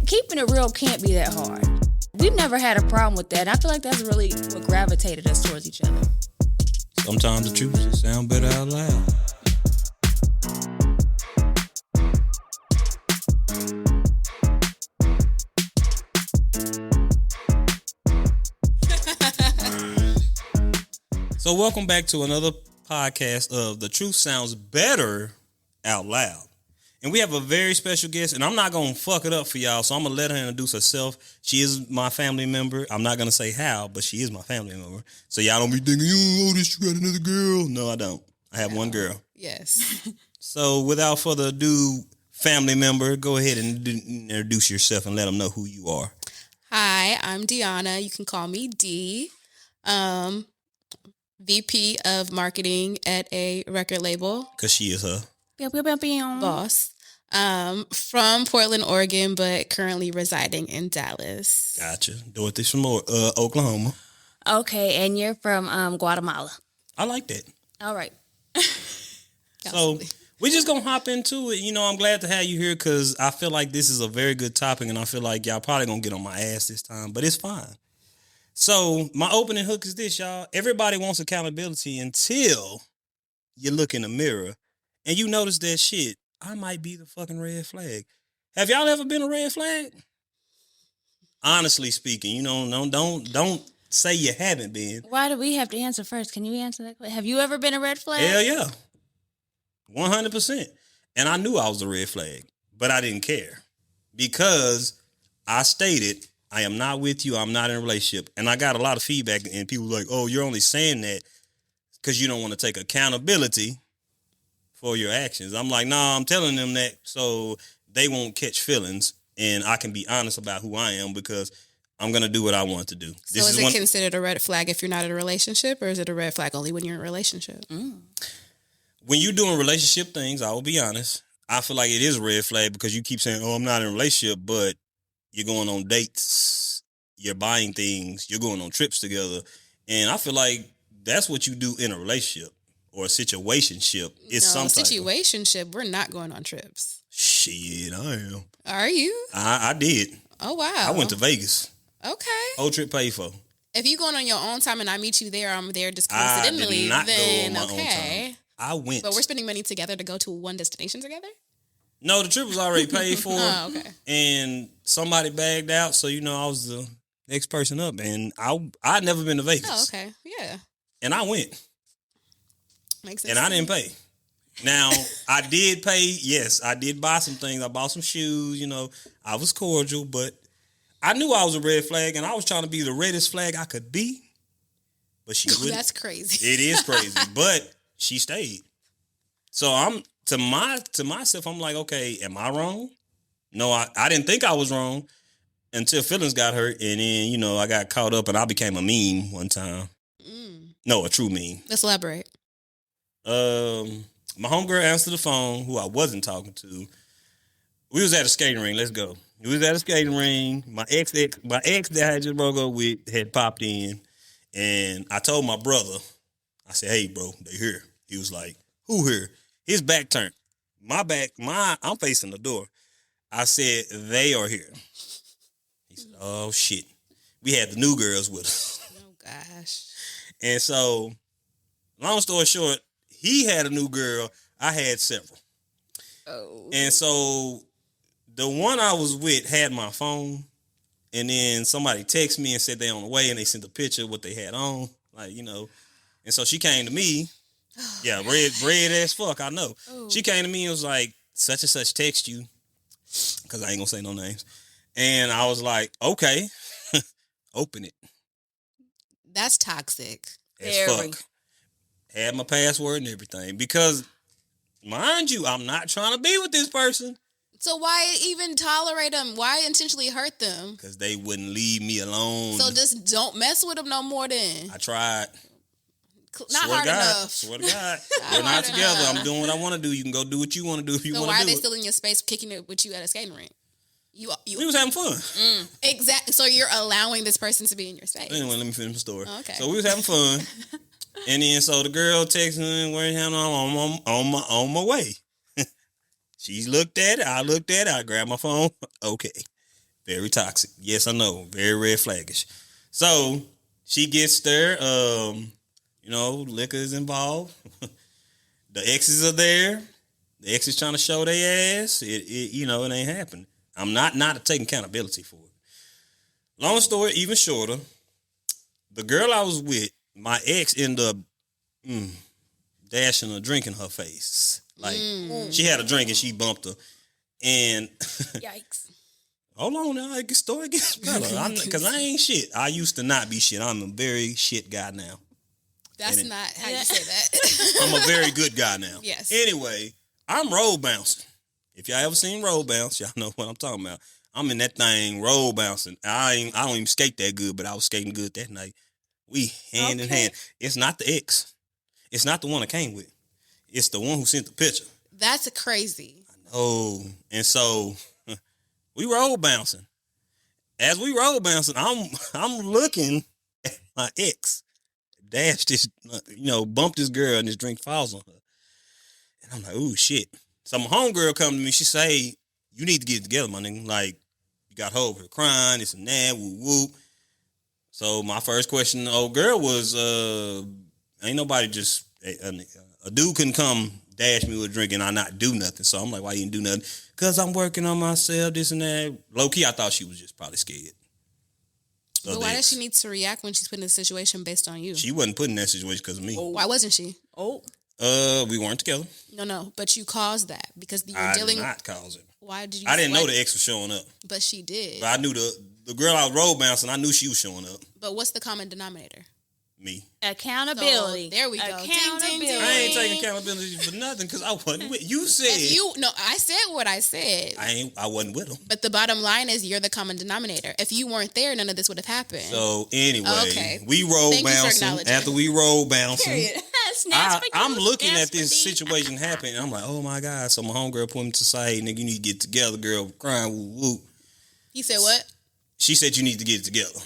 keeping it real can't be that hard. We've never had a problem with that. I feel like that's really what gravitated us towards each other. Sometimes the truth just sound better out loud. So welcome back to another podcast of The Truth Sounds Better Out Loud. And we have a very special guest, and I'm not going to fuck it up for y'all, so I'm going to let her introduce herself. She is my family member. I'm not going to say how, but she is my family member. So y'all don't be thinking, you got another girl. No, I don't. I have one girl. Yes. So without further ado, family member, go ahead and introduce yourself and let them know who you are. Hi, I'm Dionna. You can call me D. VP of marketing at a record label. Because she is her boss. From Portland, Oregon, but currently residing in Dallas. Gotcha. Dorothy's from Oklahoma. Okay, and you're from Guatemala. I like that. All right. So we're just going to hop into it. You know, I'm glad to have you here because I feel like this is a very good topic, and I feel like y'all probably going to get on my ass this time, but it's fine. So my opening hook is this, y'all. Everybody wants accountability until you look in the mirror and you notice that shit, I might be the fucking red flag. Have y'all ever been a red flag? Honestly speaking, you know, don't say you haven't been. Why do we have to answer first? Can you answer that question? Have you ever been a red flag? Hell yeah. 100%. And I knew I was a red flag, but I didn't care because I stated, I am not with you. I'm not in a relationship. And I got a lot of feedback and people were like, oh, you're only saying that because you don't want to take accountability for your actions. I'm like, nah, I'm telling them that so they won't catch feelings and I can be honest about who I am because I'm going to do what I want to do. So is it considered a red flag if you're not in a relationship, or is it a red flag only when you're in a relationship? When you're doing relationship things, I will be honest, I feel like it is a red flag because you keep saying, oh, I'm not in a relationship, but you're going on dates, you're buying things, you're going on trips together. And I feel like that's what you do in a relationship or a situationship. It's situationship, we're not going on trips. Shit, I am. Are you? I did. Oh, wow. I went to Vegas. Okay. Whole trip paid for. If you're going on your own time and I meet you there, I'm there just coincidentally, I did not then go on my okay. own time. I went. But we're spending money together to go to one destination together? No, the trip was already paid for. Oh, okay. And somebody bagged out, so I was the next person up. And I'd never been to Vegas. Oh, okay. Yeah. And I went. Makes sense. And I didn't pay. Now, I did pay. Yes, I did buy some things. I bought some shoes. I was cordial, but I knew I was a red flag, and I was trying to be the reddest flag I could be. But she wouldn't. That's crazy. It is crazy, but she stayed. So I'm to myself. I'm like, okay, am I wrong? No, I didn't think I was wrong until feelings got hurt, and then I got caught up, and I became a meme one time. No, a true meme. Let's elaborate. My homegirl answered the phone, who I wasn't talking to. We was at a skating ring. Let's go. We was at a skating ring. My ex that I just broke up with had popped in, and I told my brother, I said, "Hey, bro, they here." He was like, "Who here?" His back turned. I'm facing the door. I said, "They are here." He said, "Oh shit." We had the new girls with us. Oh gosh. And so, long story short, he had a new girl. I had several. Oh. And so the one I was with had my phone. And then somebody texted me and said they on the way and they sent a picture of what they had on. And so she came to me. Yeah, red as fuck, I know. Oh. She came to me and was like, such and such text you. Because I ain't going to say no names. And I was like, okay, open it. That's toxic. As fuck. Had my password and everything. Because, mind you, I'm not trying to be with this person. So why even tolerate them? Why intentionally hurt them? Because they wouldn't leave me alone. So just don't mess with them no more then. I tried. Not hard enough. Swear to God. We're not together. I'm doing what I want to do. You can go do what you want to do if you want to do it. So why are they still in your space kicking it with you at a skating rink? We was having fun. Exactly. So you're allowing this person to be in your space. Anyway, let me finish the story. Okay. So we was having fun. And then so the girl texted me, where I'm on my way. She looked at it. I looked at it. I grabbed my phone. Okay. Very toxic. Yes, I know. Very red flaggish. So she gets there. Liquor is involved. The exes are there. The exes trying to show their ass. It ain't happening. I'm not taking accountability for it. Long story, even shorter. The girl I was with, my ex ended up dashing a drink in her face. Like she had a drink and she bumped her. And Yikes. hold on now, the story gets better. Because I ain't shit. I used to not be shit. I'm a very shit guy now. That's not how you say that. I'm a very good guy now. Yes. Anyway, I'm road bouncing. If y'all ever seen road bounce, y'all know what I'm talking about. I'm in that thing road bouncing. I don't even skate that good, but I was skating good that night. We hand in hand. It's not the ex. It's not the one I came with. It's the one who sent the picture. That's crazy. Oh, and so we road bouncing. As we road bouncing, I'm looking at my ex. Dashed this, bumped this girl and this drink falls on her. And I'm like, ooh, shit. So my homegirl come to me, she say, you need to get it together, my nigga. Like, you got her over here crying, this and that, whoop, whoop. So my first question to the old girl was, ain't nobody just, a dude couldn't come dash me with a drink and I not do nothing. So I'm like, why you didn't do nothing? Because I'm working on myself, this and that. Low key, I thought she was just probably scared. But why does she need to react when she's put in a situation based on you? She wasn't put in that situation because of me. Why wasn't she? We weren't together. No, but you caused that because you were dealing. I did not cause it. Why did you? I didn't know the ex was showing up. But she did. But I knew the girl I was road bouncing. I knew she was showing up. But what's the common denominator? Me. Accountability. So, there we go. Accountability. Ding, ding, ding. I ain't taking accountability for nothing because I wasn't with you. Said I said what I said. I wasn't with him. But the bottom line is you're the common denominator. If you weren't there, none of this would have happened. So anyway, okay. We road bouncing. After we road bouncing, I'm looking at this situation happen, and I'm like, oh my god. So my homegirl put me to side, nigga, you need to get together, girl, crying, woo woo. He said what? She said you need to get it together.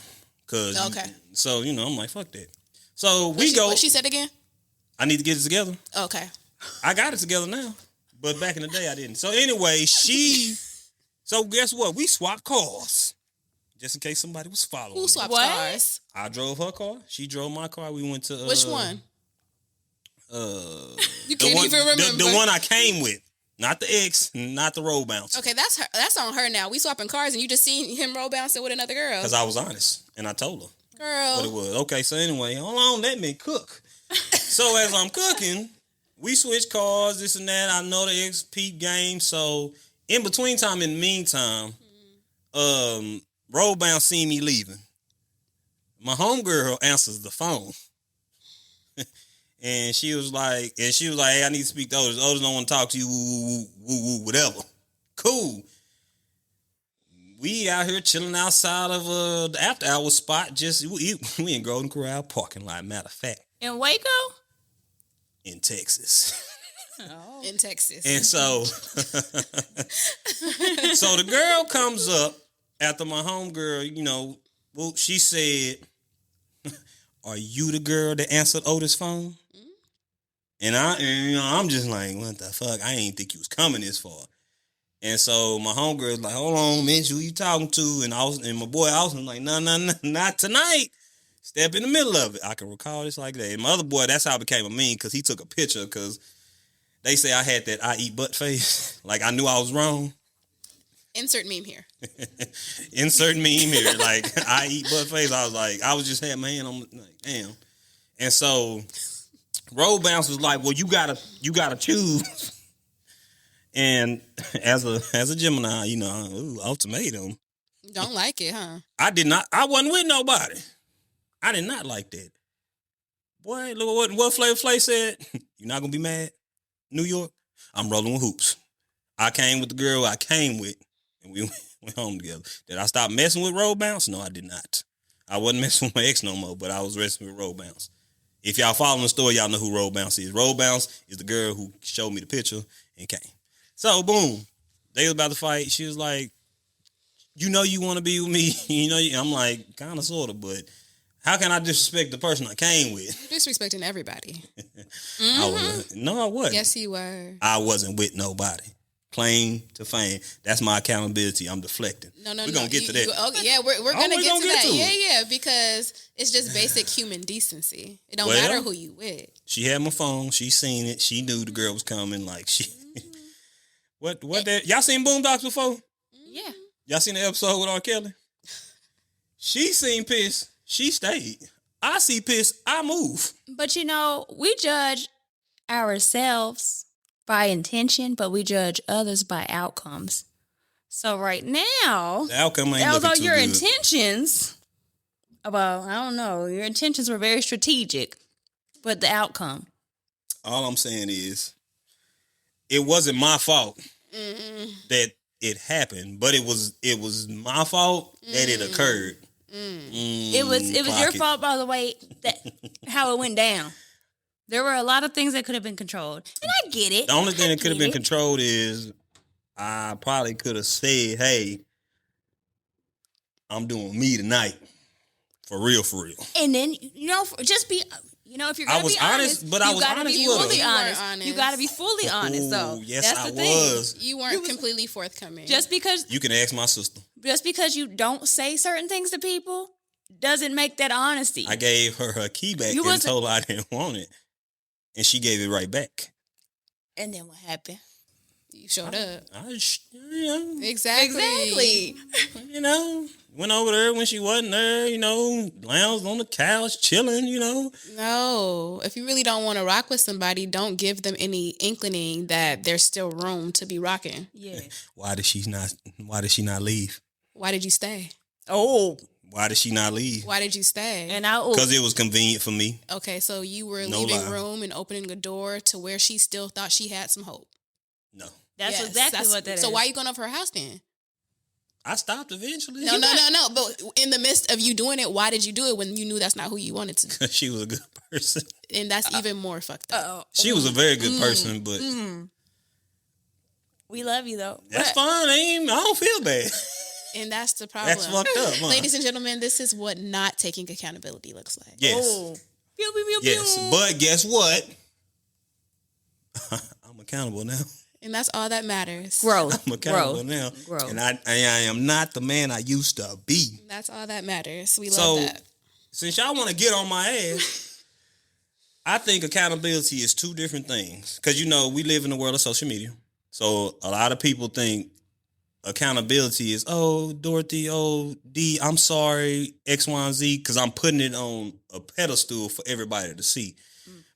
So I'm like, fuck that. So What she said again? I need to get it together. Okay. I got it together now. But back in the day, I didn't. So anyway, so guess what? We swapped cars. Just in case somebody was following. Who swapped cars? I drove her car. She drove my car. We went to... Which one? You can't even remember. The one I came with. Not the ex, not the road bouncer. Okay, that's her. That's on her now. We swapping cars and you just seen him road bouncing with another girl. Because I was honest. And I told her. Girl. What it was. Okay, so anyway, hold on, let me cook. So as I'm cooking, we switch cars, this and that. I know the ex peep game. So in the meantime, road bound seen me leaving. My homegirl answers the phone. And she was like, hey, I need to speak to Otis. Otis don't want to talk to you, woo, whatever. Cool. We out here chilling outside of the after hour spot. We in Golden Corral parking lot, matter of fact. In Waco? In Texas. Oh. In Texas. And so, so the girl comes up after my homegirl, she said, are you the girl that answered Otis' phone? And I'm just like, what the fuck? I ain't think you was coming this far. And so my homegirl was like, hold on, Mitch, who you talking to? And my boy Austin was like, no, not tonight. Step in the middle of it. I can recall this like that. And my other boy, that's how I became a meme, because he took a picture, because they say I had that I eat butt face. Like I knew I was wrong. Insert meme here. Insert meme here. Like I eat butt face. I was just had my hand on, like, damn. And so road bounce was like, well, you gotta choose. And as a Gemini, ultimatum. Don't like it, huh? I wasn't with nobody. I did not like that. Boy, look what Flavor Flav said. You're not gonna be mad? New York? I'm rolling with hoops. I came with the girl I came with, and we went home together. Did I stop messing with road bounce? No, I did not. I wasn't messing with my ex no more, but I was messing with road bounce. If y'all following the story, y'all know who road bounce is. Road bounce is the girl who showed me the picture and came. So, boom. They was about to fight. She was like, you want to be with me? I'm like, kind of, sort of, but how can I disrespect the person I came with? You're disrespecting everybody. No, I wasn't. Yes, you were. I wasn't with nobody. claim to fame. That's my accountability. I'm deflecting. No. We're going to get to that. Okay, yeah, we're going to get to that. To Yeah, because it's just basic human decency. It don't matter who you with. She had my phone. She seen it. She knew the girl was coming. Like, she... What that... Y'all seen Boondocks before? Yeah. Y'all seen the episode with R. Kelly? She seen piss. She stayed. I see piss. I move. But we judge ourselves by intention, but we judge others by outcomes. So right now, the outcome ain't although looking too your good. intentions, well, I don't know, your intentions were very strategic, but the outcome. All I'm saying is, it wasn't my fault that it happened, but it was my fault that it occurred. It was your fault, by the way, that how it went down. There were a lot of things that could have been controlled, and I get it. The only thing that could have been controlled is I probably could have said, "Hey, I'm doing me tonight, for real." And then just be. If you're gonna be honest, but I was honest with her. You gotta be fully honest, though. Yes, that's I the thing. was. You weren't completely forthcoming. Just because you can ask my sister. Just because you don't say certain things to people doesn't make that honesty. I gave her key back and told her I didn't want it, and she gave it right back. And then what happened? You showed up. Exactly. Exactly. Went over there when she wasn't there, lounged on the couch, chilling, No. If you really don't want to rock with somebody, don't give them any inkling that there's still room to be rocking. Yeah. Why did she not leave? Why did you stay? Oh. Why did she not leave? Why did you stay? Because it was convenient for me. Okay, so you were leaving room and opening a door to where she still thought she had some hope. No. That's exactly what that is. So why are you going over her house then? I stopped eventually. No. But in the midst of you doing it, why did you do it when you knew that's not who you wanted to? Because she was a good person. And that's even more fucked up. She was a very good person, but... We love you, though. That's fine. I don't feel bad. And that's the problem. That's fucked up, huh? Ladies and gentlemen, this is what not taking accountability looks like. Yes. Oh. Pew, pew, pew, yes. pew. But guess what? I'm accountable now. And that's all that matters. Growth. I'm accountable now. Growth. And I am not the man I used to be. That's all that matters. We love that. Since y'all want to get on my ass, I think accountability is two different things. Because, we live in the world of social media. So a lot of people think accountability is, Dorothy, D, I'm sorry, X, Y, and Z, because I'm putting it on a pedestal for everybody to see.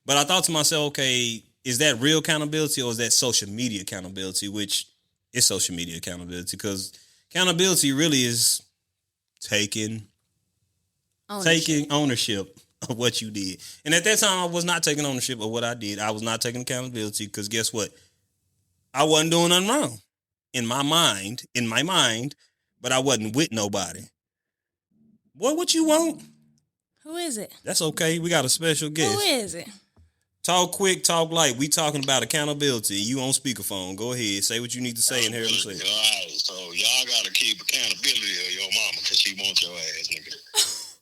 But I thought to myself, okay, is that real accountability or is that social media accountability? Which is social media accountability, because accountability really is taking ownership of what you did. And at that time, I was not taking ownership of what I did. I was not taking accountability because guess what? I wasn't doing nothing wrong in my mind, but I wasn't with nobody. Boy, what you want? Who is it? That's okay. We got a special guest. Who is it? Talk quick, talk light. We talking about accountability. You on speakerphone. Go ahead. Say what you need to say and hear them say. All right, so y'all got to keep accountability of your mama because she wants your ass, nigga.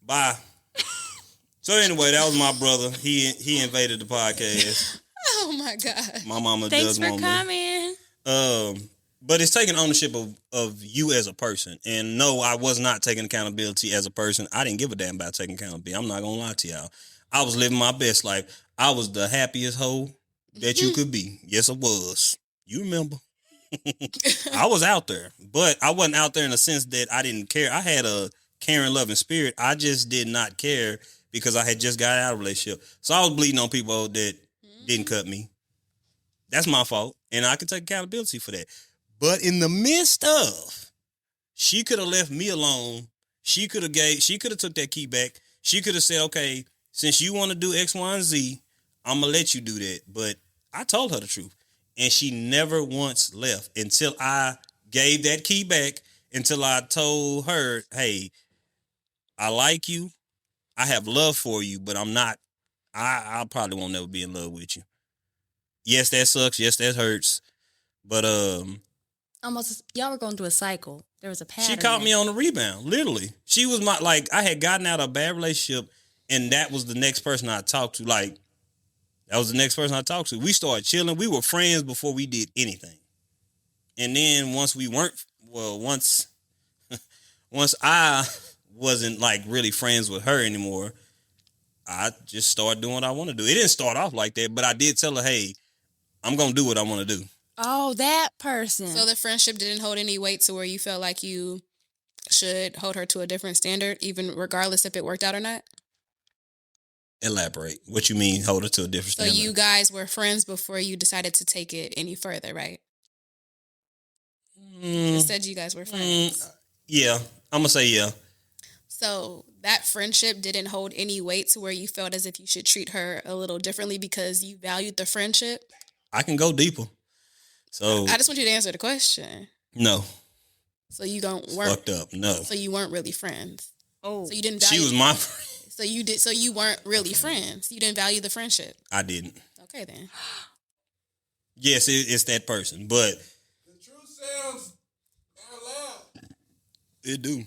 Bye. So anyway, that was my brother. He invaded the podcast. Oh, my God. My mama Thanks does want for coming. me. But it's taking ownership of you as a person. And no, I was not taking accountability as a person. I didn't give a damn about taking accountability. I'm not going to lie to y'all. I was living my best life. I was the happiest hoe that you could be. Yes, I was. You remember. I was out there. But I wasn't out there in the sense that I didn't care. I had a caring, loving spirit. I just did not care because I had just got out of a relationship. So I was bleeding on people that didn't cut me. That's my fault. And I can take accountability for that. But in the midst of, she could have left me alone. She could have took that key back. She could have said, okay, since you want to do X, Y, and Z, I'm going to let you do that. But I told her the truth. And she never once left until I gave that key back, until I told her, hey, I like you. I have love for you, but I'm not, I probably won't never be in love with you. Yes, that sucks. Yes, that hurts. But almost y'all were going through a cycle. There was a pattern. She caught me on the rebound, literally. She was I had gotten out of a bad relationship, and that was the next person I talked to. Like, That was the next person I talked to. We started chilling. We were friends before we did anything. And then once we weren't, once I wasn't like really friends with her anymore, I just started doing what I want to do. It didn't start off like that, but I did tell her, hey, I'm going to do what I want to do. Oh, that person. So the friendship didn't hold any weight to where you felt like you should hold her to a different standard, even regardless if it worked out or not? Elaborate. What you mean, hold her to a different standard? So you guys were friends before you decided to take it any further, right? You said you guys were friends. Yeah, I'm going to say yeah. So that friendship didn't hold any weight to where you felt as if you should treat her a little differently because you valued the friendship? I can go deeper. So I just want you to answer the question. No. So you weren't fucked up. No. So you weren't really friends. Oh. So you didn't value. She was my friend. So you weren't really friends. You didn't value the friendship. I didn't. Okay then. Yes, it's that person, but the truth sounds out loud.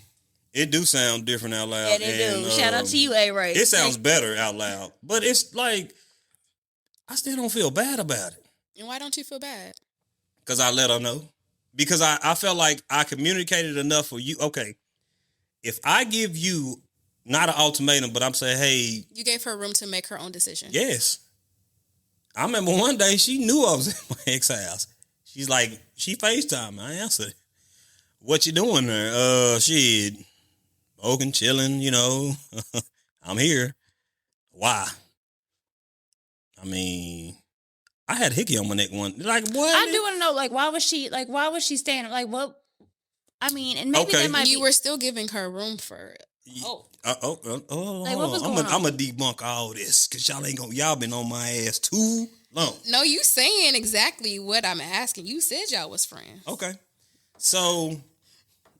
It do sound different out loud. Yeah, they do. Shout out to you, A-Ray. It sounds better out loud, but it's like I still don't feel bad about it. And why don't you feel bad? Because I let her know. Because I felt like I communicated enough for you. Okay, if I give you not an ultimatum, but I'm saying, hey. You gave her room to make her own decision. Yes. I remember one day she knew I was at my ex house. She's like, she FaceTimed me. I answered. What you doing there? Shit. Oaken, chilling, you know. I'm here. Why? I mean, I had a hickey on my neck one. Like, what? I do want to know, like, why was she staying? Like, what? I mean, and maybe that might you were still giving her room for. Like, what was going on? I'm gonna debunk all this because y'all been on my ass too long. No, you saying exactly what I'm asking. You said y'all was friends. Okay, so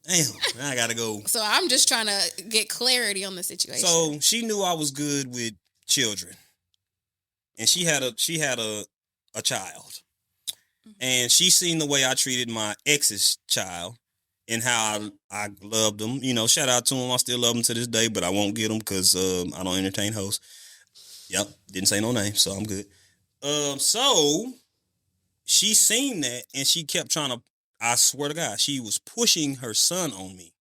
damn, now I gotta go. So I'm just trying to get clarity on the situation. So she knew I was good with children, and she had a child, and she seen the way I treated my ex's child. And how I loved them. You know, shout out to them. I still love them to this day, but I won't get them because I don't entertain hoes. Yep, didn't say no name, so I'm good. So she seen that, and she kept trying to, I swear to God, she was pushing her son on me.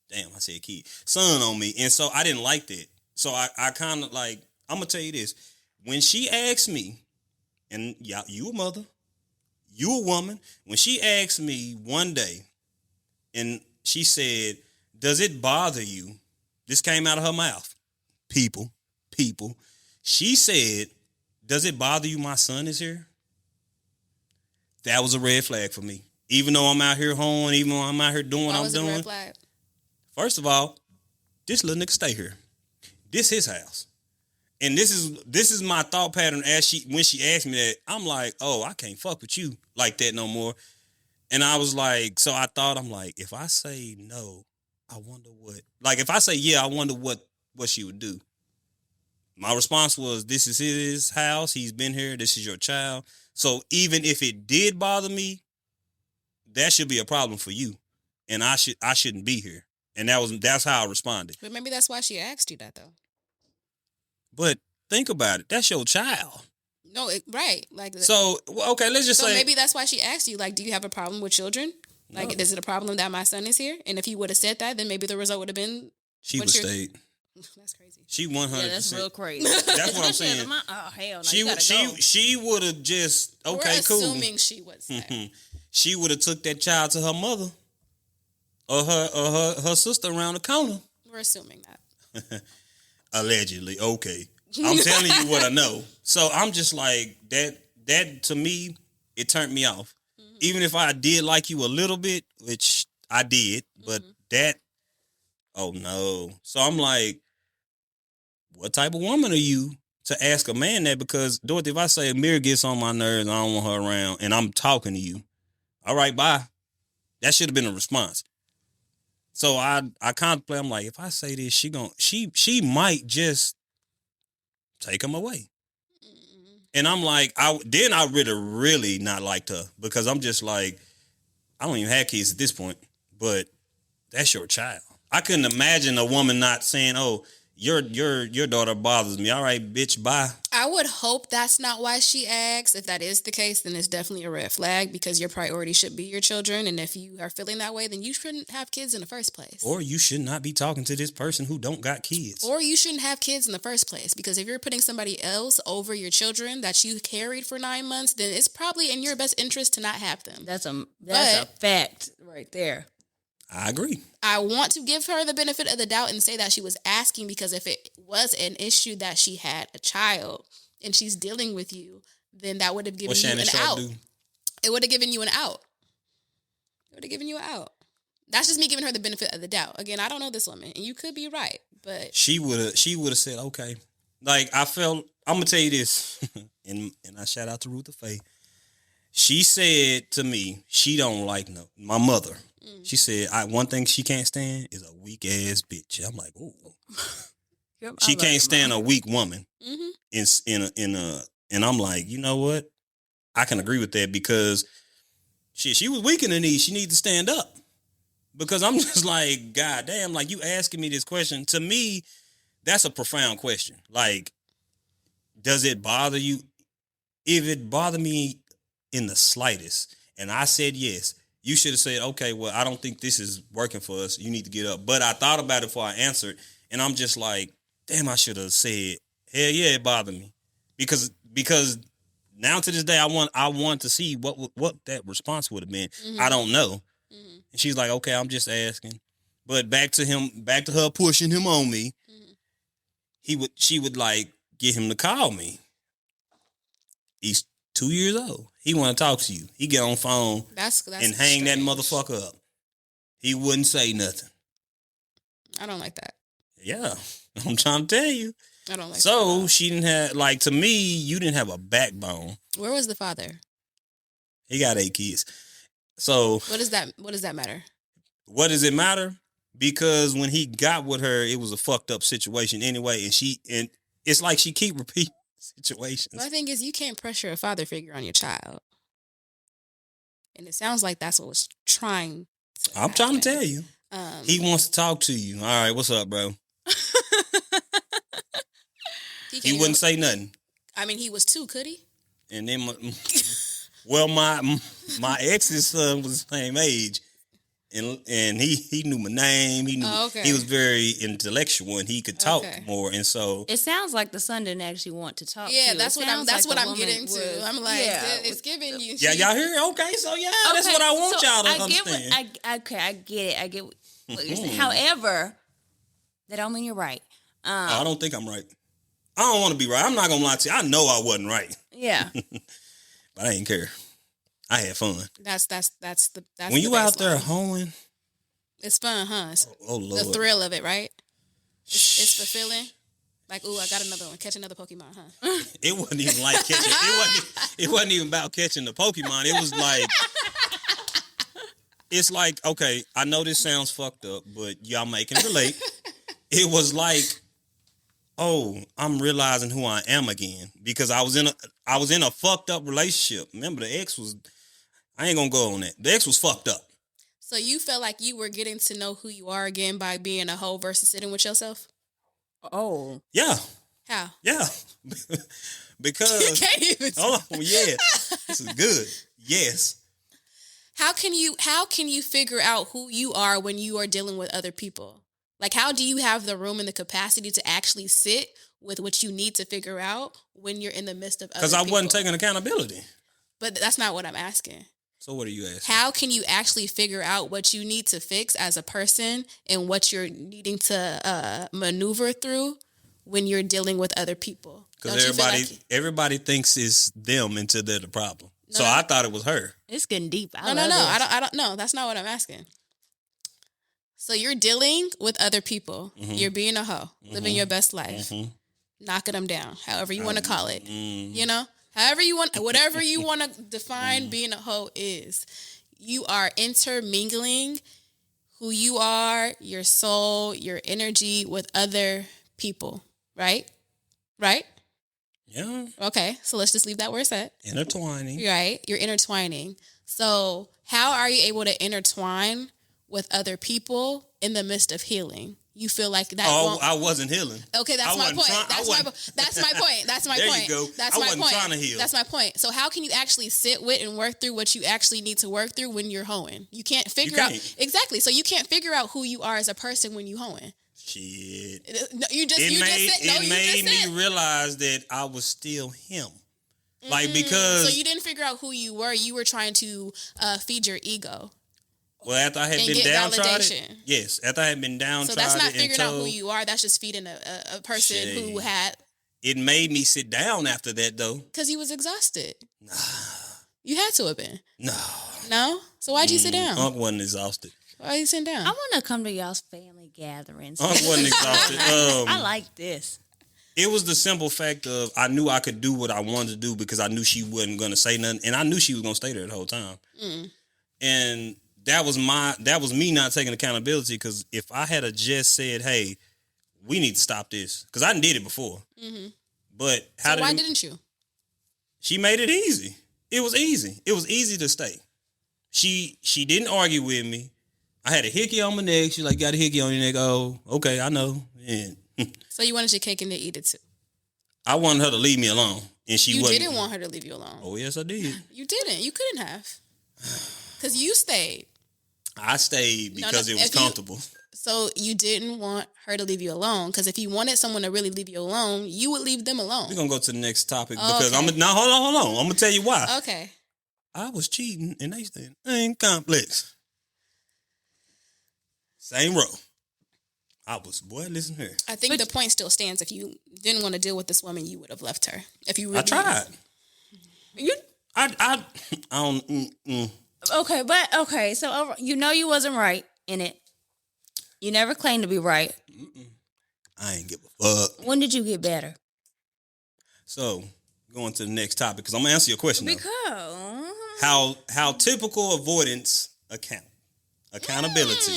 Damn, I said kid. Son on me. And so I didn't like that. So I kind of like, I'm going to tell you this. When she asked me, and yeah, you a mother, you a woman. When she asked me one day, and she said, does it bother you? This came out of her mouth. People. She said, does it bother you my son is here? That was a red flag for me. Even though I'm out here hoeing, even though I'm out here doing what I'm doing. Red flag? First of all, this little nigga stay here. This his house. And this is my thought pattern when she asked me that. I'm like, oh, I can't fuck with you like that no more. And I was like, so I thought, I'm like, if I say no, I wonder what, like if I say yeah, I wonder what she would do. My response was, this is his house. He's been here. This is your child. So even if it did bother me, that should be a problem for you. And I shouldn't be here. And that's how I responded. But maybe that's why she asked you that though. But think about it. That's your child. No, right. Like so, okay, let's just say. maybe that's why she asked you, like, do you have a problem with children? Like, is it a problem that my son is here? And if you would have said that, then maybe the result would have been. She would have stayed. That's crazy. She 100%. Yeah, that's real crazy. That's what I'm saying. Oh hell no! She would have just okay, cool. Assuming she was. She would have took that child to her mother or her sister around the corner. We're assuming that. Allegedly, okay. I'm telling you what I know. So I'm just like that to me, it turned me off. Mm-hmm. Even if I did like you a little bit, which I did, but oh no. So I'm like, what type of woman are you to ask a man that? Because Dorothy, if I say Amir gets on my nerves, I don't want her around, and I'm talking to you, all right, bye. That should have been a response. So I contemplate. I'm like, if I say this, she might just take him away. Mm-hmm. And I'm like, I really not liked her because I'm just like, I don't even have kids at this point, but that's your child. I couldn't imagine a woman not saying, oh, your daughter bothers me. All right, bitch, bye. I would hope that's not why she asks. If that is the case, then it's definitely a red flag because your priority should be your children. And if you are feeling that way, then you shouldn't have kids in the first place. Or you should not be talking to this person who don't got kids. Or you shouldn't have kids in the first place because if you're putting somebody else over your children that you carried for 9 months, then it's probably in your best interest to not have them. That's a fact right there. I agree. I want to give her the benefit of the doubt and say that she was asking because if it was an issue that she had a child and she's dealing with you, then that would have given you an out. It would have given you an out. It would have given you an out. That's just me giving her the benefit of the doubt. Again, I don't know this woman, and you could be right, but she would have said, okay. Like I'm gonna tell you this, and I shout out to Ruth Faye. She said to me, she don't like my mother. She said, one thing she can't stand is a weak ass bitch. I'm like, ooh. She can't stand a weak woman. Mm-hmm. And I'm like, you know what? I can agree with that because she was weak in the knees. She needs to stand up. Because I'm just like, God damn, like you asking me this question. To me, that's a profound question. Like, does it bother you? If it bothered me in the slightest, and I said yes, you should have said, okay, well, I don't think this is working for us. You need to get up. But I thought about it before I answered, and I'm just like, damn, I should have said, hell yeah, it bothered me. Because now to this day, I want to see what that response would have been. Mm-hmm. I don't know. Mm-hmm. And she's like, okay, I'm just asking. But back to her pushing him on me, she would like get him to call me. He's 2 years old. He want to talk to you. He get on phone that's and hang that motherfucker up. He wouldn't say nothing. I don't like that. Yeah, I'm trying to tell you. I don't like so that. She didn't have, like, to me, you didn't have a backbone. Where was the father? He got 8 kids. So what does that matter? What does it matter? Because when he got with her, it was a fucked up situation anyway, and it's like she keep repeating situations. My thing is, you can't pressure a father figure on your child, and it sounds like that's what was trying. I'm trying to tell you, he wants to talk to you. All right, what's up, bro? He wouldn't say nothing. I mean, he was 2, could he? And then, my ex's son was the same age. And he knew my name. He knew he was very intellectual and he could talk more. And so it sounds like the son didn't actually want to talk. Yeah, to. that's what I'm getting to. I'm like, it's giving you. Yeah, y'all hear? Okay, so that's what I want y'all to understand. I get it. I get what you're saying. However, that don't mean you're right. I don't think I'm right. I don't want to be right. I'm not gonna lie to you. I know I wasn't right. Yeah, but I didn't care. I had fun. That's when you out there hoeing. It's fun, huh? Oh Lord, the thrill of it, right? It's fulfilling. Like, ooh, I got another one. Catch another Pokemon, huh? It wasn't even like catching. It wasn't even about catching the Pokemon. It was like, it's like, okay, I know this sounds fucked up, but y'all make it relate. It was like, oh, I'm realizing who I am again because I was in a fucked up relationship. Remember, the ex was. I ain't gonna go on that. The ex was fucked up. So you felt like you were getting to know who you are again by being a hoe versus sitting with yourself? Oh. Yeah. How? Yeah. Because you can't even yeah. This is good. Yes. How can you figure out who you are when you are dealing with other people? Like, how do you have the room and the capacity to actually sit with what you need to figure out when you're in the midst of other people? Because I wasn't taking accountability. But that's not what I'm asking. So what are you asking? How can you actually figure out what you need to fix as a person and what you're needing to maneuver through when you're dealing with other people? Because everybody thinks it's them until they're the problem. No, so I thought it was her. It's getting deep. No. I don't know. That's not what I'm asking. So you're dealing with other people. Mm-hmm. You're being a hoe, living your best life, knocking them down, however you want to call it. You know? However you want, whatever you want to define being a hoe is, you are intermingling who you are, your soul, your energy with other people, right? Right? Yeah. Okay, so let's just leave that where it's at. Intertwining. Right, you're intertwining. So how are you able to intertwine with other people in the midst of healing? you feel like that. Oh, I wasn't healing. Okay, that's my point. That's my point. That's my there point. You go. That's I my wasn't point. trying to heal. That's my point. So how can you actually sit with and work through what you actually need to work through when you're hoeing? You can't figure out exactly. So you can't figure out who you are as a person when you hoeing. Shit. No, It made me realize that I was still him. Like, because... So you didn't figure out who you were. You were trying to feed your ego. Well, after I had been downtrodden... Yes, after I had been downtrodden... So that's not figuring out who you are. That's just feeding a person who had... It made me sit down after that, though. Because you was exhausted. Nah. You had to have been. No. No? So why'd you sit down? Unc wasn't exhausted. Why are you sitting down? I want to come to y'all's family gatherings. Unc wasn't exhausted. I like this. It was the simple fact of I knew I could do what I wanted to do because I knew she wasn't going to say nothing, and I knew she was going to stay there the whole time. And that was me not taking accountability, because if I had just said, "Hey, we need to stop this," because I did it before. But why didn't you? She made it easy. It was easy. It was easy to stay. She didn't argue with me. I had a hickey on my neck. She's like, "Got a hickey on your neck?" Oh, okay, I know. And so you wanted your cake and to eat it too? I wanted her to leave me alone, and she wasn't. You didn't want her to leave you alone. Oh yes, I did. You didn't. You couldn't have, because you stayed. I stayed because it was comfortable. So you didn't want her to leave you alone, because if you wanted someone to really leave you alone, you would leave them alone. We're gonna go to the next topic because hold on. I'm gonna tell you why. Okay. I was cheating, and they said ain't complex. Same row. I was, boy, listen here. I think the point still stands. If you didn't want to deal with this woman, you would have left her. If you really I tried. I don't. Okay, so you wasn't right in it. You never claimed to be right. I ain't give a fuck. When did you get better? So, going to the next topic, because I'm gonna answer your question. Because how typical avoidance accountability.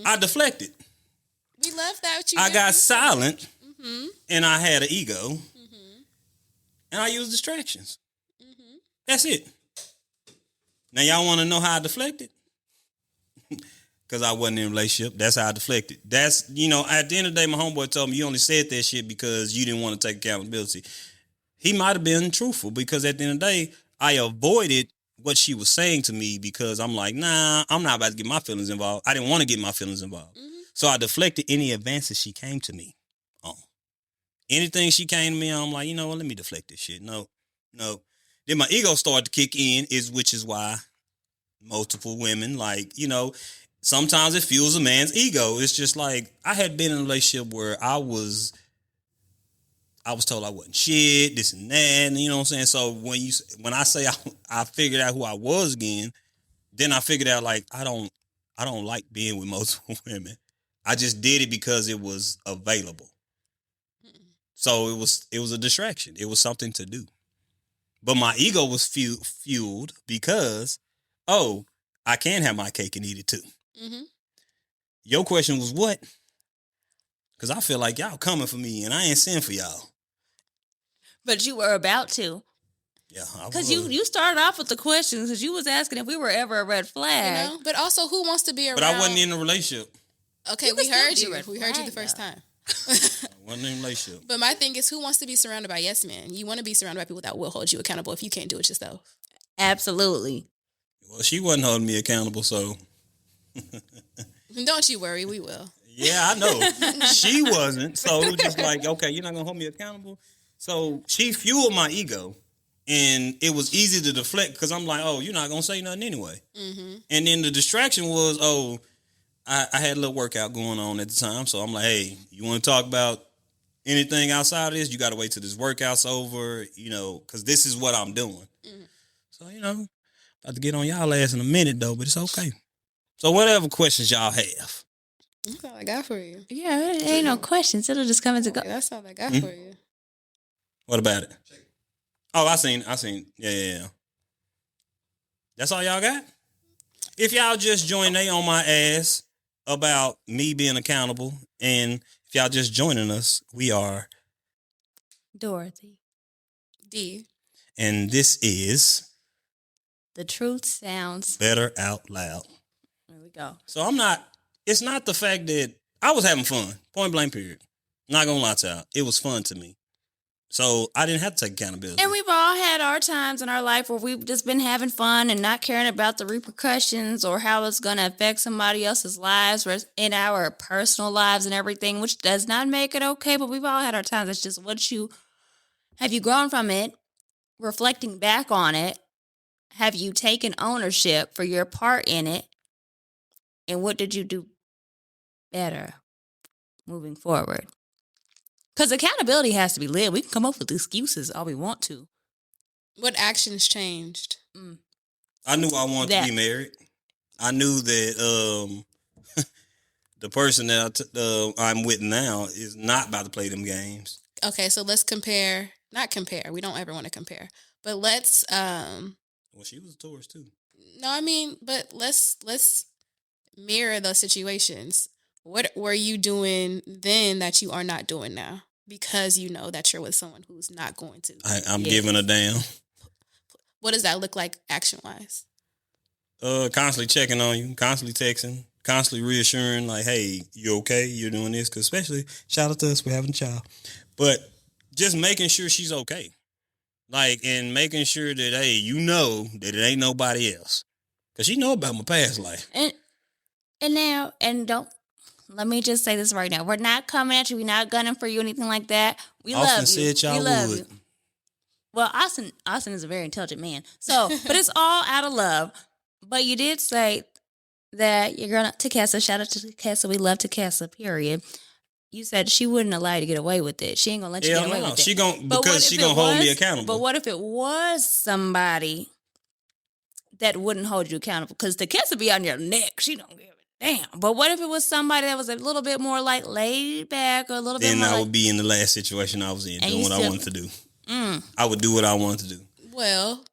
I deflected. We love that. I got silent, and I had an ego, and I used distractions. That's it. Now, y'all want to know how I deflected? Because I wasn't in a relationship. That's how I deflected. That's, at the end of the day, my homeboy told me you only said that shit because you didn't want to take accountability. He might have been truthful, because at the end of the day, I avoided what she was saying to me because I'm like, nah, I'm not about to get my feelings involved. I didn't want to get my feelings involved. So I deflected any advances she came to me on. Anything she came to me on, I'm like, you know what, let me deflect this shit. No. Then my ego started to kick in, which is why multiple women, sometimes it fuels a man's ego. It's just like, I had been in a relationship where I was told I wasn't shit, this and that, and you know what I'm saying? So when I say I figured out who I was again, then I figured out, like, I don't like being with multiple women. I just did it because it was available. So it was a distraction. It was something to do. But my ego was fueled because, I can have my cake and eat it too. Your question was what? Because I feel like y'all coming for me and I ain't sent for y'all. But you were about to. Yeah, because you started off with the questions because you was asking if we were ever a red flag. But also, who wants to be around? But I wasn't in a relationship. Okay, we heard you. We heard you the first time. I wasn't in a relationship. But my thing is, who wants to be surrounded by yes men? You want to be surrounded by people that will hold you accountable if you can't do it yourself. Absolutely. Well, she wasn't holding me accountable, so. Don't you worry, we will. Yeah, I know. She wasn't. So it was just like, okay, you're not going to hold me accountable? So she fueled my ego. And it was easy to deflect because I'm like, you're not going to say nothing anyway. And then the distraction was, I had a little workout going on at the time. So I'm like, hey, you want to talk about anything outside of this? You got to wait till this workout's over, because this is what I'm doing. So, about to get on y'all ass in a minute, though, but it's okay. So whatever questions y'all have. That's all I got for you. Yeah, it ain't no questions. It'll just come into go. That's all I got for you. What about it? Oh, I seen. Yeah. That's all y'all got? If y'all just join they on my ass about me being accountable, and if y'all just joining us, we are Dorothy. D. And this is The Truth Sounds Better Out Loud. There we go. So it's not the fact that I was having fun. Point blank period. Not gonna lie to y'all. It was fun to me. So I didn't have to take accountability. And we've all had our times in our life where we've just been having fun and not caring about the repercussions or how it's going to affect somebody else's lives or in our personal lives and everything, which does not make it okay. But we've all had our times. It's just have you grown from it? Reflecting back on it, have you taken ownership for your part in it? And what did you do better moving forward? Because accountability has to be lived. We can come up with excuses all we want to. What actions changed? I knew I wanted to be married. I knew that the person that I'm with now is not about to play them games. Okay, so let's compare. Not compare. We don't ever want to compare. But let's. Well, she was a tourist too. No, I mean, but let's mirror those situations. What were you doing then that you are not doing now? Because you know that you're with someone who's not going to. I'm giving a damn. What does that look like action-wise? Constantly checking on you, constantly texting, constantly reassuring, like, hey, you okay? You're doing this? Because especially, shout out to us, we're having a child. But just making sure she's okay. Like, and making sure that, hey, you know that it ain't nobody else. Because she know about my past life. And don't, let me just say this right now. We're not coming at you. We're not gunning for you, anything like that. We Austin love you. said y'all we love would. you. Well, Austin is a very intelligent man. So, but it's all out of love. But you did say that your girl, Takessa, shout out to Takessa. We love Takessa, period. You said she wouldn't allow you to get away with it. She ain't gonna let you get away with it. She gonna hold me accountable. But what if it was somebody that wouldn't hold you accountable? Because Takessa be on your neck. She don't give a damn. But what if it was somebody that was a little bit more like laid back or a little bit more Then I would be in the last situation I was in, doing what I wanted to do. I would do what I wanted to do. Well,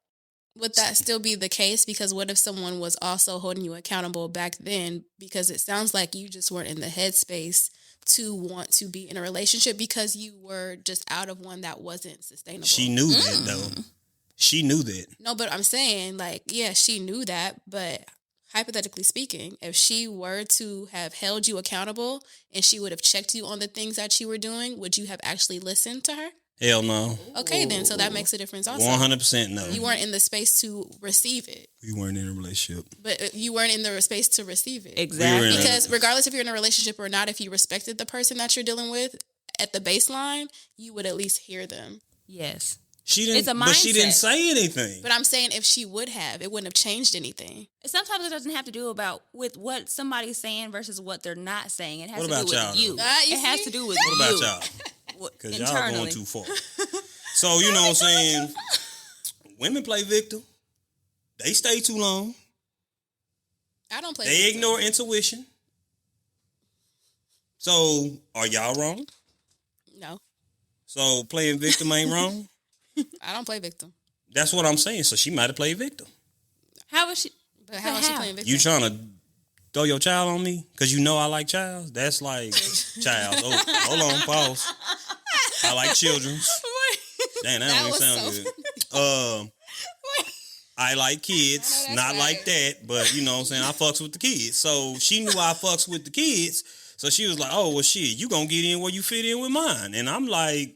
would that still be the case? Because what if someone was also holding you accountable back then? Because it sounds like you just weren't in the headspace to want to be in a relationship because you were just out of one that wasn't sustainable. She knew that, though. She knew that. No, but I'm saying, like, yeah, she knew that, but hypothetically speaking, if she were to have held you accountable and she would have checked you on the things that you were doing, would you have actually listened to her? Hell no. Okay, then, so that makes a difference also. 100% no. You weren't in the space to receive it. We weren't in a relationship. But you weren't in the space to receive it. Exactly. Because regardless if you're in a relationship or not, if you respected the person that you're dealing with at the baseline, you would at least hear them. Yes. She didn't, It's a mindset. but she didn't say anything. But I'm saying if she would have, it wouldn't have changed anything. Sometimes it doesn't have to do with what somebody's saying versus what they're not saying. It has What to do about with y'all, you. though? It has to do with What you. about y'all? Because y'all Internally. going too far. So, you know what I'm saying? Women play victim. They stay too long. I don't play They victim. ignore intuition. So, are y'all wrong? No, So, playing victim ain't wrong? I don't play victim. That's what I'm saying. So, she might have played victim. How is she? But how is she playing victim? You trying to throw your child on me? Because you know I like childs? That's like child. Oh, hold on, pause. I like children's. Damn, that don't even sound good. I like kids. I know that's Not right. like that, but you know what I'm saying? I fucks with the kids. So she knew I fucks with the kids. So she was like, oh, well, shit, you gonna get in where you fit in with mine. And I'm like,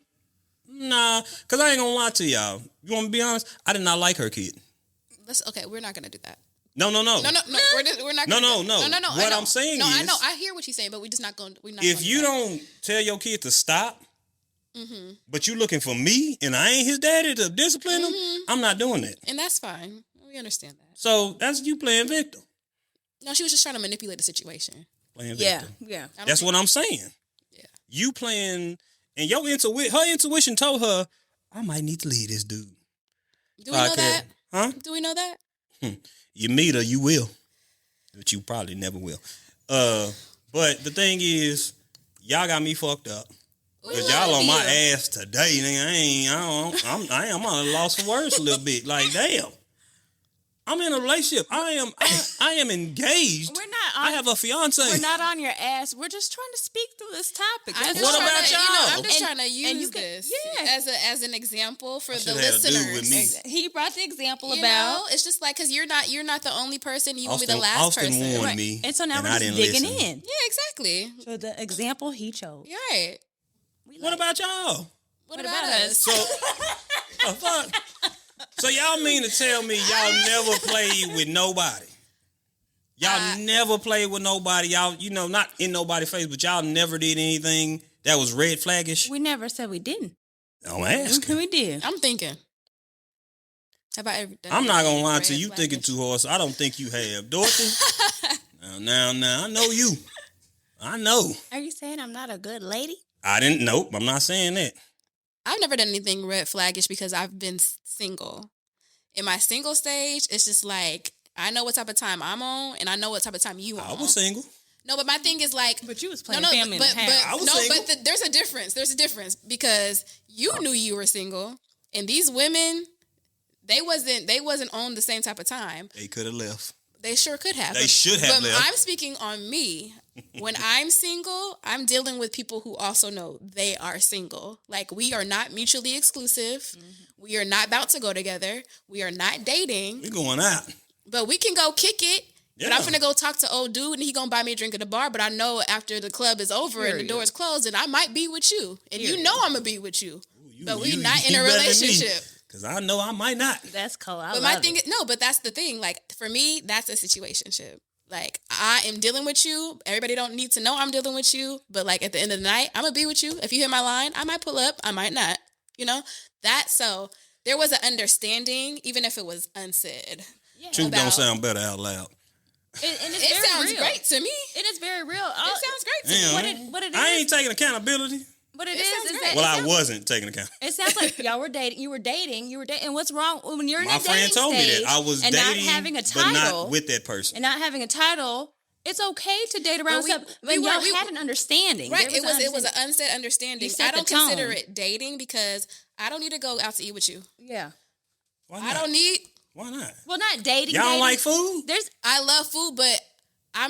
nah, because I ain't gonna lie to y'all. You want me to be honest? I did not like her kid. Okay, we're not gonna do that. No. No, we're not. No, Gonna no. no. What I'm saying no, is, I know. I hear what you're saying, but we're just not going. We're not. if gonna you do that. don't tell your kid to stop, but you looking for me and I ain't his daddy to discipline him, I'm not doing that. And that's fine. We understand that. So that's you playing victim. No, she was just trying to manipulate the situation. Playing Yeah, victim. yeah. That's what I'm saying. Yeah. You playing, and her intuition told her, I might need to leave this dude. Do we know that? Huh? Do we know that? You meet her, you will. But you probably never will. But the thing is, y'all got me fucked up. Cause y'all on my ass today, nigga. I am on a loss for words a little bit. Like, damn. I'm in a relationship. I am engaged. We're not I have a fiance. We're not on your ass. We're just trying to speak through this topic. I'm That's just What trying about to, y'all? I'm just And- trying to use you can- this yeah. as an example for the should have had a dude with listeners. me. He brought the example You about. know, it's just like because you're not the only person. You won't be the Austin, last Austin person. warned Right. me, And so now and we're I just didn't digging listen. in. Yeah, exactly. So the example he chose. You're right. What about y'all? What about us? So, the fuck? So y'all mean to tell me y'all never played with nobody? Y'all never played with nobody. Y'all, not in nobody's face, but y'all never did anything that was red flaggish. We never said we didn't. I'm asking. We did. I'm thinking. Have I ever done I'm not gonna lie red to you. flag Thinking ish? too hard, so I don't think you have, Dorothy. now, I know you. I know. Are you saying I'm not a good lady? I didn't. Nope, I'm not saying that. I've never done anything red flaggish because I've been single. In my single stage, it's just like I know what type of time I'm on, and I know what type of time you on. I was single. No, but my thing is like, But you was no, playing no, family but, in the house. I was no, single. but there's a difference. There's a difference because you knew you were single, and these women, they wasn't on the same type of time. They could have left. They sure could have. They should have But left. I'm speaking on me. When I'm single, I'm dealing with people who also know they are single. Like, we are not mutually exclusive. Mm-hmm. We are not about to go together. We are not dating. We going out. But we can go kick it. But I'm Yeah. finna go talk to old dude and he gonna buy me a drink at the bar. But I know after the club is over and the Period. door's closed, and I might be with you. And you Period. know I'm gonna be with you. But we You- not in you a better than me, relationship. 'cause I know I might not. That's cool. But my thing is, no, but that's the thing. Like, for me, that's a situationship. Like, I am dealing with you. Everybody don't need to know I'm dealing with you. But, like, at the end of the night, I'm going to be with you. If you hear my line, I might pull up. I might not. You know? So there was an understanding, even if it was unsaid. Truth don't About- sound better out loud. and it's It very sounds real. great to me. It is very real. It sounds great to Damn. me. What it I is- ain't taking accountability. What it It is sounds is great. that Well, it I sounds- wasn't taking account. It sounds like y'all were dating. You were dating. And what's wrong when you're in My a dating friend told me stage that I was and dating, not having a but title not with that person. and not having a title? It's okay to date around we- stuff we when were- y'all we- had an understanding. Right. There It was an understanding. unsaid understanding. You set I don't the tone. consider it dating because I don't need to go out to eat with you. Yeah. Why I not? don't need. Why not? Well, not dating. Y'all don't dating. like food? There's I love food, but I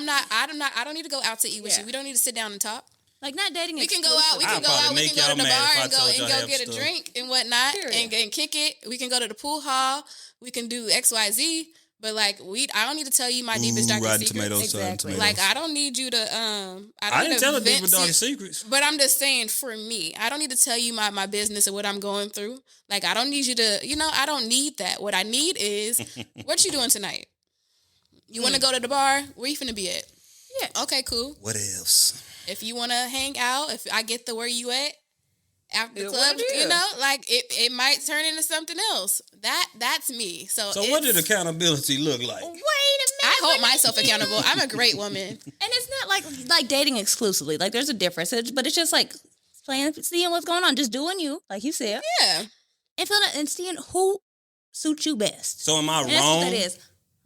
don't need to go out to eat with Yeah. you. We don't need to sit down and talk. like not dating. We can go out. We I'll can go probably out. We make can go to y'all the mad if bar I and go told y'all have get a stuff. drink and whatnot, Period. and kick it. We can go to the pool hall. We can do XYZ. But like I don't need to tell you my deepest darkest Rotten secrets. tomatoes, rotten Exactly. tomatoes. Like I don't need you to I didn't tell her vent deeper to- darkest secrets. But I'm just saying, for me, I don't need to tell you my business and what I'm going through. Like, I don't need you to, I don't need that. What I need is, what you doing tonight? You want to go to the bar? Where you finna be at? Yeah. Okay, cool. What else? If you want to hang out, if I get to where you at after the Yeah, club, what it is. like it might turn into something else. That's me. So What did accountability look like? Wait a minute. I hold myself accountable. I'm a great woman. And it's not like dating exclusively. Like there's a difference, but it's just like playing, seeing what's going on, just doing you, like you said, Yeah. and seeing who suits you best. So am I And that's wrong? what that is.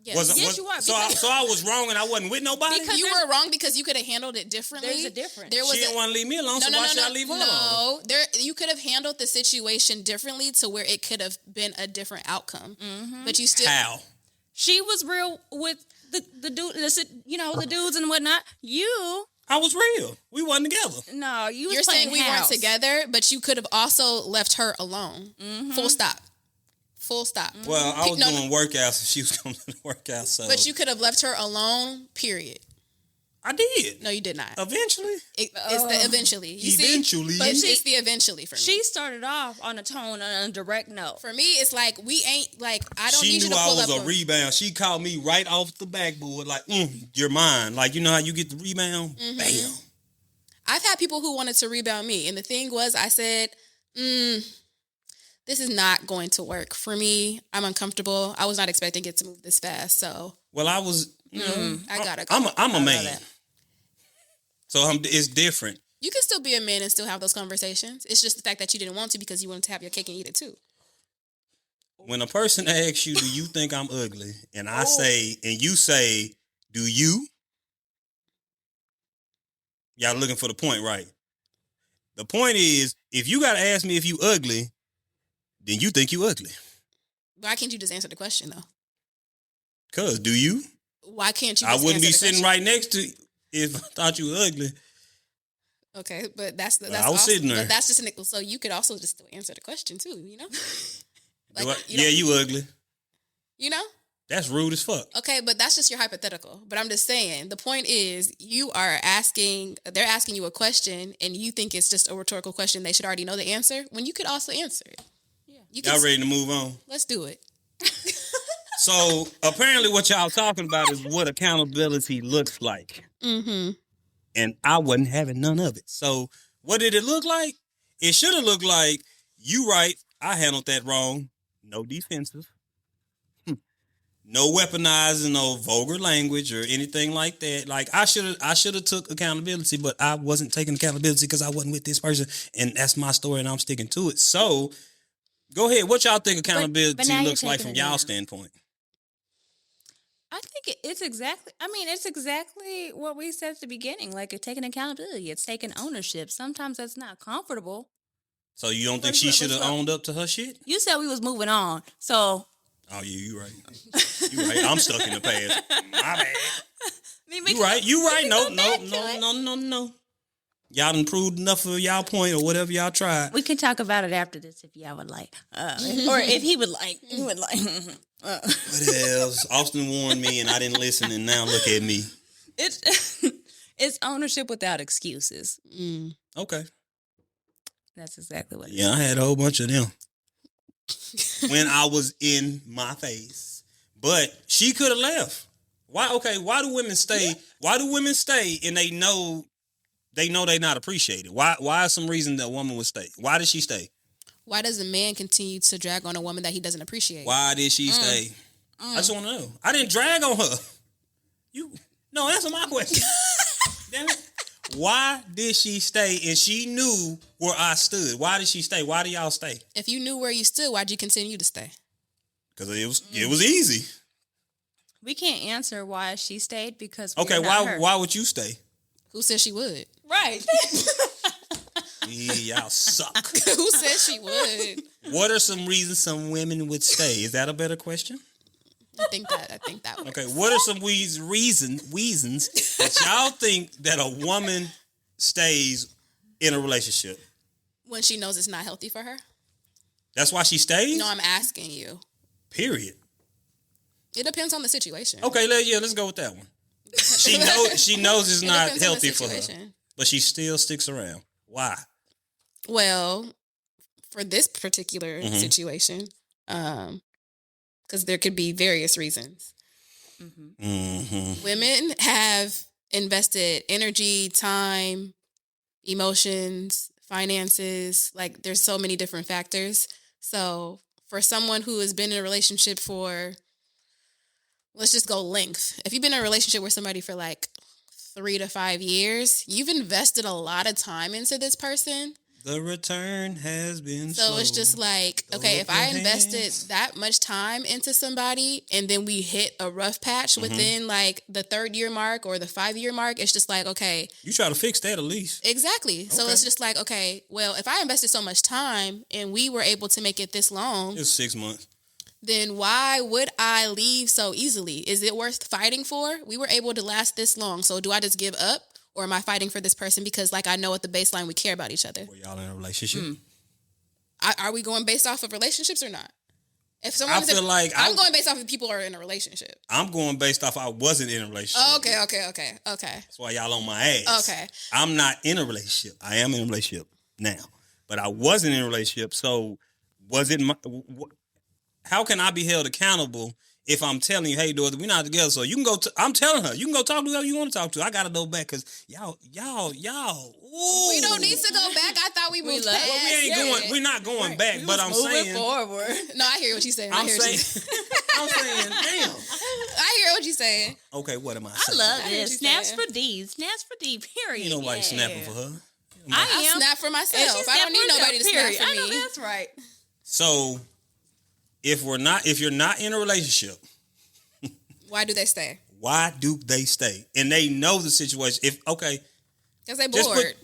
Yes. Yes, you are, So because- I was wrong and I wasn't with nobody? Because You there's- were wrong because you could have handled it differently. There's a difference. There was She didn't want to leave me alone, so why should I leave her alone? No, you could have handled the situation differently to where it could have been a different outcome. Mm-hmm. But you still, How? She was real with the dude, the dudes and whatnot. You I was real. We wasn't together. no, you was you're saying playing we house. weren't together, but you could have also left her alone. Mm-hmm. Full stop. Full stop. Well, I was No, doing workouts and she was coming to the workouts. So But you could have left her alone. Period. I did. No, you did not. Eventually. It's the eventually. You Eventually. see, but it's the eventually for me. She started off on a tone, on a direct note. For me, it's like we ain't like I don't She need you knew to I pull was up a rebound. She called me right off the backboard like, you're mine. Like, you know how you get the rebound? Mm-hmm. Bam. I've had people who wanted to rebound me, and the thing was, I said, "This is not going to work for me. I'm uncomfortable. I was not expecting it to move this fast, so Well, I was, I gotta go." I'm a man. that. So it's different. You can still be a man and still have those conversations. It's just the fact that you didn't want to because you wanted to have your cake and eat it too. When a person asks you, do you think I'm ugly? And Oh. I say, and you say, do you? Y'all looking for the point, right? The point is, if you got to ask me if you ugly, then you think you ugly. Why can't you just answer the question though? Cause do you? Why can't you? I Just wouldn't be answer the sitting question? right next to you if I thought you were ugly. Okay, but that's I was also, sitting there. But that's just an, so you could also just still answer the question too. You know, You ugly. You know. That's rude as fuck. Okay, but that's just your hypothetical. But I'm just saying, the point is they're asking you a question and you think it's just a rhetorical question. They should already know the answer when you could also answer it. Yeah. Y'all ready to move on? Let's do it. So apparently what y'all talking about is what accountability looks like. Mm-hmm. And I wasn't having none of it. So what did it look like? It should have looked like, you right, I handled that wrong. No defensive. No weaponizing, no vulgar language or anything like that. Like I should have took accountability, but I wasn't taking accountability because I wasn't with this person, and that's my story, and I'm sticking to it. So, go ahead. What y'all think accountability now you're looks like taking from it y'all down. standpoint? I think it's exactly. I mean, it's exactly what we said at the beginning. Like, it's taking accountability. It's taking ownership. Sometimes that's not comfortable. So you don't think she should have owned up to her shit? You said we was moving on, so. Oh yeah, you right. You right. I'm stuck in the past. My bad. You right. No. Y'all done proved enough of y'all point or whatever y'all tried. We can talk about it after this if y'all would like, or if he would like. He would like. What else? Austin warned me and I didn't listen, and now look at me. It's ownership without excuses. Okay. That's exactly what it is. Yeah, I had a whole bunch of them when I was in my phase. But she could have left. Why? Okay, why do women stay? Yeah. Why do women stay and they know they're not appreciated? Why is some reason that a woman would stay? Why did she stay? Why does a man continue to drag on a woman that he doesn't appreciate? Why did she stay? I just want to know. I didn't drag on her. No, answer my question. Damn it. Why did she stay? And she knew where I stood. Why did she stay? Why do y'all stay? If you knew where you stood, why'd you continue to stay? Because it was easy. We can't answer why she stayed because why would you stay? Who said she would? Right. Y'all suck. Who said she would? What are some reasons some women would stay? Is that a better question? I think that works. Okay, what are some reasons that y'all think that a woman stays in a relationship? When she knows it's not healthy for her? That's why she stays? No, I'm asking you. Period. It depends on the situation. Okay, let's go with that one. She knows it's not healthy for her, but she still sticks around. Why? Well, for this particular situation, because there could be various reasons. Women have invested energy, time, emotions, finances. Like, there's so many different factors. So for someone who has been in a relationship for, let's just go length. If you've been in a relationship with somebody for like 3 to 5 years, you've invested a lot of time into this person. The return has been slow. So it's just like, okay, if I invested that much time into somebody and then we hit a rough patch within like the 3rd year mark or the 5-year mark, it's just like, okay. You try to fix that at least. Exactly. Okay. So it's just like, okay, well, if I invested so much time and we were able to make it this long. It's 6 months. Then why would I leave so easily? Is it worth fighting for? We were able to last this long. So do I just give up? Or am I fighting for this person because, like, I know at the baseline we care about each other? Were y'all in a relationship? Are we going based off of relationships or not? If someone I'm going based off of people who are in a relationship. I'm going based off I wasn't in a relationship. Oh, okay. That's why y'all on my ass. Okay. I'm not in a relationship. I am in a relationship now. But I wasn't in a relationship, so was it how can I be held accountable if I'm telling you, hey, Dorothy, we're not together, so you can go. I'm telling her, you can go talk to whoever you want to talk to. I gotta go back because y'all. Ooh. We don't need to go back. I thought we moved past. Well, we ain't going. We're not going back. But I'm saying forward. No, I hear what you're saying. I'm saying, damn. I hear what you're saying. Okay, what am I saying? I love this. Snaps for D. Snaps for D. Period. Ain't nobody snapping for her. I snap for myself. I don't need nobody to snap for me. I know that's right. So, if you're not in a relationship, why do they stay? Why do they stay? And they know the situation. Because they bored.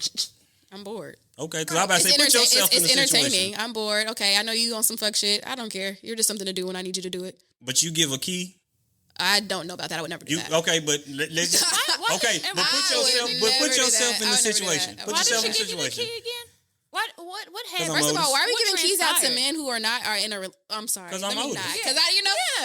I'm bored. Okay, because I'm about to say, put yourself in the situation. It's entertaining. I'm bored. Okay, I know you on some fuck shit. I don't care. You're just something to do when I need you to do it. But you give a key? I don't know about that. I would never do that. Okay, but let's okay, but put yourself in the situation. Put Why did yourself she in the give you the situation. key again? What happened? I'm First of all, why are we What giving keys out to transpired? men who are in a? I'm sorry. 'Cause I'm Let me Otis. not. Yeah. Because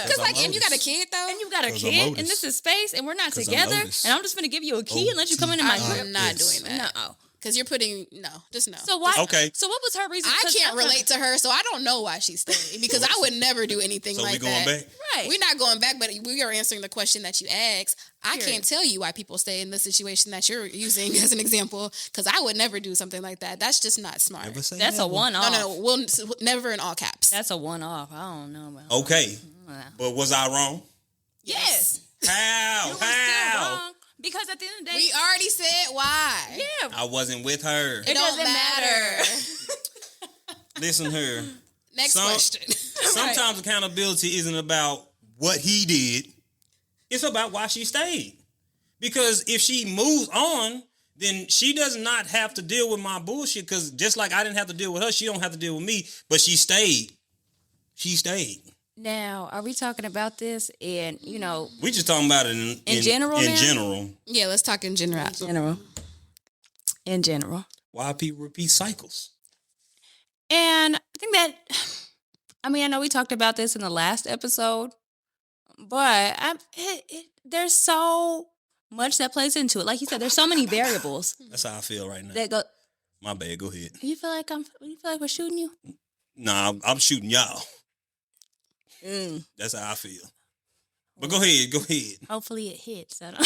because I'm like, and you got a Otis. kid though. And you got a 'Cause I'm kid, Otis. and this is space, and we're not 'Cause I'm together, Otis. and I'm just gonna give you a key and let you come into my grip. I'm not doing that. No. Because you're putting just no. So why? Okay. So what was her reason? I 'Cause can't I'm not- relate to her, so I don't know why she stayed. Because I would never do anything So like we going that. back? Right. We're not going back, but we are answering the question that you asked. I Period. can't tell you why people stay in the situation that you're using as an example, because I would never do something like that. That's just not smart. Never say That's a never. one-off. No, we'll never in all caps. That's a one-off. I don't know about. Okay, but was I wrong? Yes. How? You were still How? wrong, because at the end of the day, We already said why. yeah, I wasn't with her. It don't doesn't matter. Listen here. Next Some- question. Sometimes accountability isn't about what he did. It's about why she stayed. Because if she moves on, then she does not have to deal with my bullshit. Because just like I didn't have to deal with her, she don't have to deal with me. But she stayed. She stayed. Now, are we talking about this in, We just talking about it in general In now? general. Yeah, let's talk in general. in general? Why people repeat cycles? And I think that, I know we talked about this in the last episode, but there's so much that plays into it. Like you said, there's so many variables That's how I feel right now. that go. My bad. Go ahead. You feel like we're shooting you? Nah, I'm shooting y'all. That's how I feel. But go ahead. Go ahead. Hopefully it hits. I don't.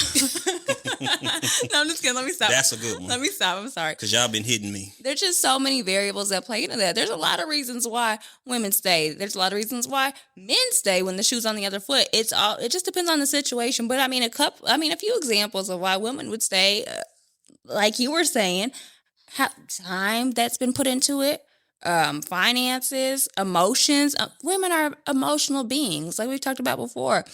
No, I'm just kidding. Let me stop. That's a good one. Let me stop. I'm sorry. Because y'all been hitting me. There's just so many variables that play into that. There's a lot of reasons why women stay. There's a lot of reasons why men stay when the shoe's on the other foot. It just depends on the situation. But a few examples of why women would stay, like you were saying, time that's been put into it, finances, emotions. Women are emotional beings, like we've talked about before.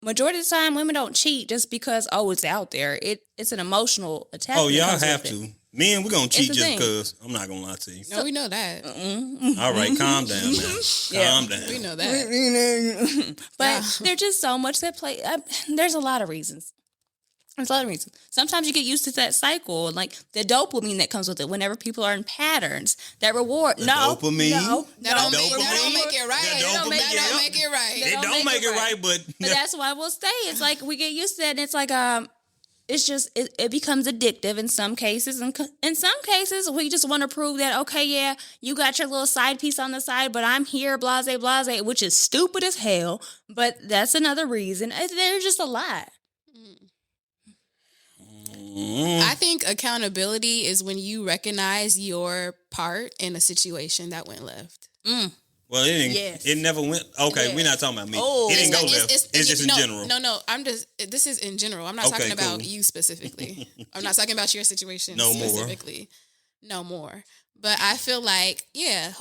Majority of the time, women don't cheat just because it's out there. It's an emotional attachment. Oh, y'all that comes have with to. it. Men, we're going to cheat a just thing. because. I'm not going to lie to you. No, we know that. All right, calm down now. Calm down. We know that. But Yeah. there's just so much that play. There's a lot of reasons. There's a lot of reasons. Sometimes you get used to that cycle, and like the dopamine that comes with it. Whenever people are in patterns, that reward. The no, dopamine? no, That don't no. make it right. The That don't make dopamine, it right. It don't make it right, but But that's why we'll stay. It's like we get used to that, and it's like it's just it becomes addictive in some cases, and in some cases we just want to prove that okay, yeah, you got your little side piece on the side, but I'm here, blase, blase, which is stupid as hell. But that's another reason. There's just a lot. I think accountability is when you recognize your part in a situation that went left. well, it didn't. Yes. It never went. Okay, Yeah. we're not talking about me. Oh. It didn't go It's- left. It's just in general. No. This is in general. I'm not Okay, talking about cool. you specifically. I'm not talking about your situation No more. specifically. No more. But I feel like, yeah,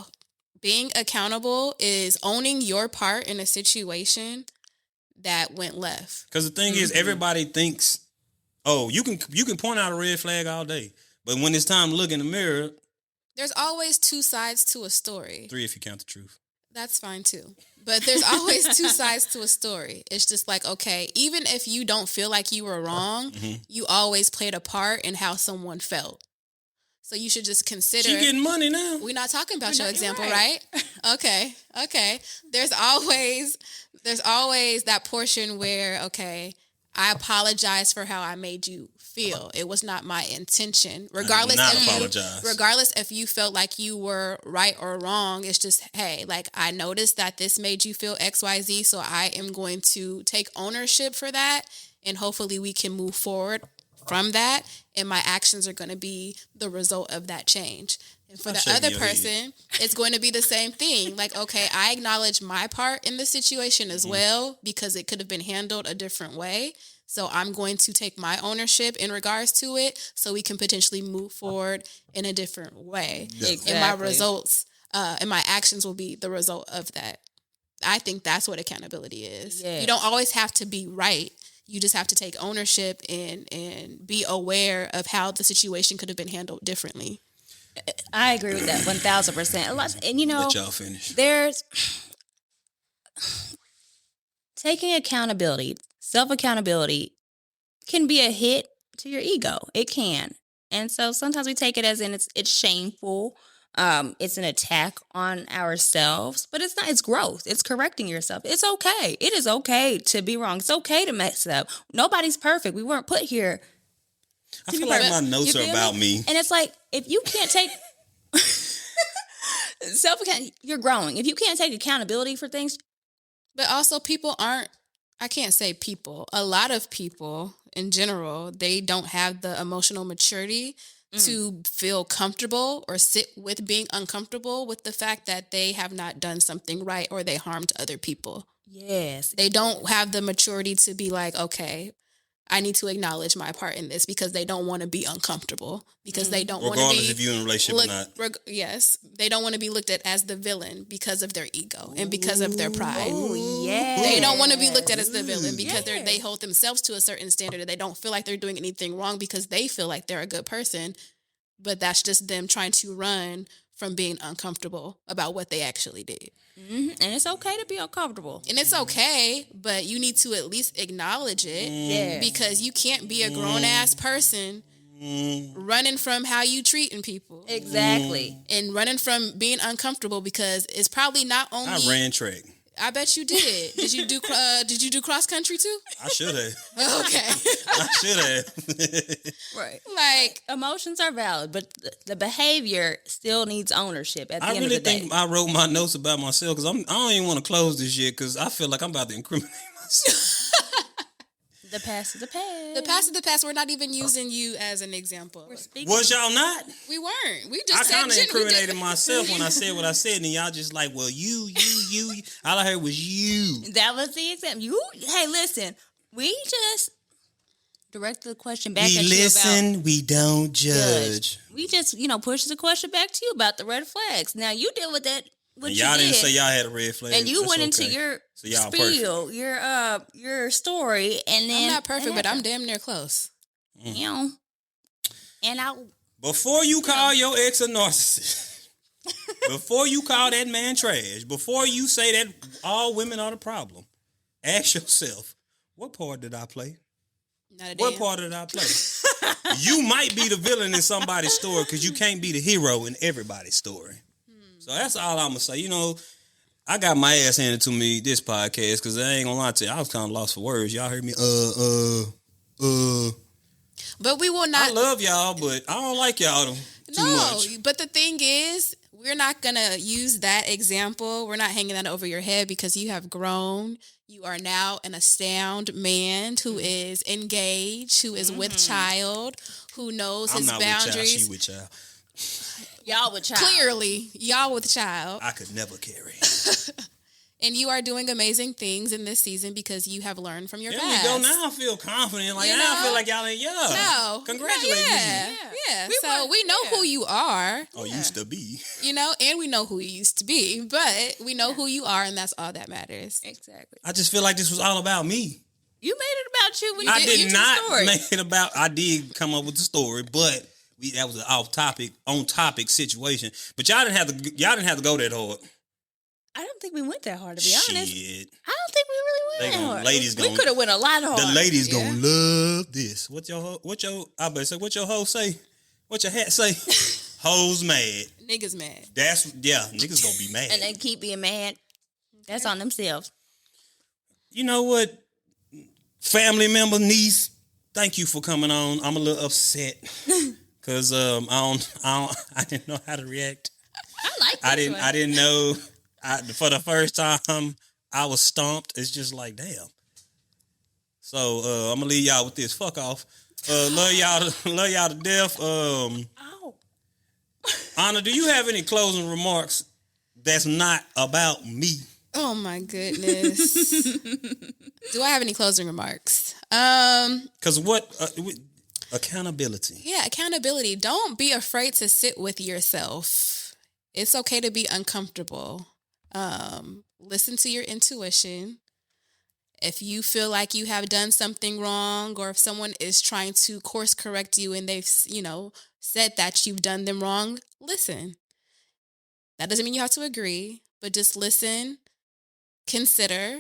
being accountable is owning your part in a situation that went left. Because the thing is, everybody thinks, oh, you can point out a red flag all day, but when it's time to look in the mirror, There's always two sides to a story. 3 if you count the truth. That's fine too. But there's always two sides to a story. It's just like, okay, even if you don't feel like you were wrong, you always played a part in how someone felt. So you should just consider. She getting money now. We're not talking about your You're example, right. right? Okay. There's always that portion where, okay, I apologize for how I made you feel. It was not my intention. Regardless if you felt like you were right or wrong, it's just, hey, like I noticed that this made you feel XYZ, so I am going to take ownership for that, and hopefully we can move forward from that, and my actions are going to be the result of that change. And for the Shake other your person, it's going to be the same thing. Like, okay, I acknowledge my part in the situation as well, because it could have been handled a different way. So I'm going to take my ownership in regards to it, so we can potentially move forward in a different way. Exactly. And my results and my actions will be the result of that. I think that's what accountability is. Yes. You don't always have to be right. You just have to take ownership and be aware of how the situation could have been handled differently. I agree with that 1,000%. And Let y'all finish. there's taking accountability, self-accountability can be a hit to your ego. It can. And so sometimes we take it as in it's shameful. It's an attack on ourselves, but it's not. It's growth. It's correcting yourself. It's okay. It is okay to be wrong. It's okay to mess up. Nobody's perfect. We weren't put here. I feel like my notes are about me. And it's like, if you can't take you're growing. If you can't take accountability for things. But also people aren't, I can't say people, a lot of people in general, they don't have the emotional maturity to feel comfortable or sit with being uncomfortable with the fact that they have not done something right or they harmed other people. Yes. They don't have the maturity to be like, okay, I need to acknowledge my part in this, because they don't want to be uncomfortable, because they don't want to be... Regardless if you're in a relationship or not. Yes. They don't want to be looked at as the villain because of their ego and because of their pride. Oh, yeah. They don't want to be looked at as the villain because they hold themselves to a certain standard and they don't feel like they're doing anything wrong because they feel like they're a good person. But that's just them trying to run from being uncomfortable about what they actually did. Mm-hmm. And it's okay to be uncomfortable. And it's okay, but you need to at least acknowledge it, because you can't be a grown-ass person running from how you treating people. Exactly. And running from being uncomfortable, because it's probably not only... I ran track. I bet you did. Did you do cross country too? I should have. Okay. I should have. Right. Like, emotions are valid, but the behavior still needs ownership at the end really of the day. think I wrote my notes about myself because I don't even want to close this shit because I feel like I'm about to incriminate myself. The past is the past. the past is the past. We're not even using you as an example. Was y'all not? We weren't. We I just said kind of incriminated myself when I said what I said, and y'all just like, well, you. All I heard was you. That was the example. Hey, listen. We just direct the question back We at listen, you about we don't judge. We just, push the question back to you about the red flags. Now you deal with that. And y'all didn't say y'all had a red flag. And you That's went into okay. your So y'all spiel, your story, and then I'm not perfect, but I'm damn near close. and Before you call your ex a narcissist, before you call that man trash, before you say that all women are the problem, ask yourself, what part did I play? Not a What damn. part did I play? You might be the villain in somebody's story because you can't be the hero in everybody's story. So that's all I'm going to say. I got my ass handed to me this podcast because I ain't going to lie to you. I was kind of lost for words. Y'all heard me? But we will not. I love y'all, but I don't like y'all too much. But the thing is, we're not going to use that example. We're not hanging that over your head because you have grown. You are now an sound man who is engaged, who is with child, who knows his boundaries. I'm not with y'all. She with y'all. y'all with child. Clearly, y'all with child. I could never carry. And you are doing amazing things in this season because you have learned from your There past. we go. Now I feel confident. Like, You now I know? feel like y'all ain't young. No. Congratulate me. Yeah. So we know who you are, Oh, used to be. and we know who you used to be, but we know who you are, and that's all that matters. Exactly. I just feel like this was all about me. You made it about you when you I you did told the not story. make it about. I did come up with the story, but that was an on topic situation. But y'all didn't have to go that hard. I don't think we went that hard, to be honest. Shit. I don't think we really went that hard. Ladies we could have went a lot harder. The ladies gonna love this. What your hoe say? What your hat say? Hoes mad. Niggas mad. Niggas gonna be mad. And they keep being mad. That's on themselves. You know what? Family member, niece, thank you for coming on. I'm a little upset because I didn't know how to react. I didn't know. For the first time, I was stumped. It's just like, damn. So I'm gonna leave y'all with this. Fuck off. Love y'all to death. Anna, do you have any closing remarks that's not about me? Oh my goodness. Do I have any closing remarks? Because accountability. Yeah, accountability. Don't be afraid to sit with yourself. It's okay to be uncomfortable. Listen to your intuition. If you feel like you have done something wrong, or if someone is trying to course correct you and they've, said that you've done them wrong, listen. That doesn't mean you have to agree, but just listen, consider,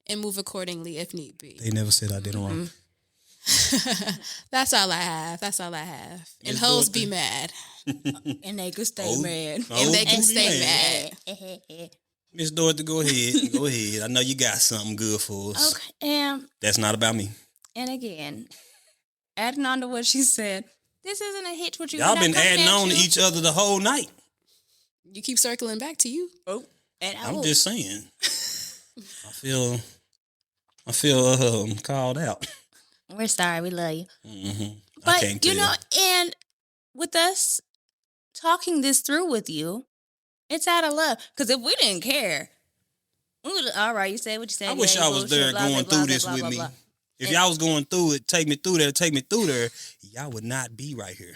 and move accordingly if need be. They never said I did it wrong. That's all I have. That's all I have. And Miss hoes Dorothy. be mad. And they could stay mad. And they can be stay mad. Miss Dorothy, go ahead. Go ahead. I know you got something good for us. Okay. That's not about me. And again, adding on to what she said, this isn't a hitch. What you Y'all been adding on to each other the whole night. You keep circling back to you. Oh, and I'm just saying. I feel called out. We're sorry. We love you. Mm-hmm. But I can't tell. you know, and with us talking this through with you, it's out of love. Because if we didn't care, we would. All right, you said what you said. I wish y'all was there going through this with me. If y'all was going through it, take me through there, y'all would not be right here.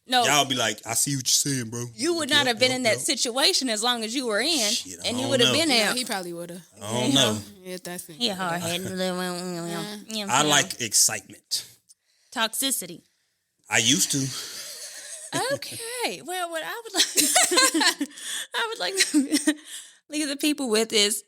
No, Y'all would be like, I see what you're saying, bro. you would not have been in that situation as long as you were in, Shit, I and you don't would have know. been there. Yeah, he probably would have. I don't know. Yeah, that's it. He hard headed. I like excitement. toxicity. I used to. Okay. Well, what I would like, I would like to leave the people with is,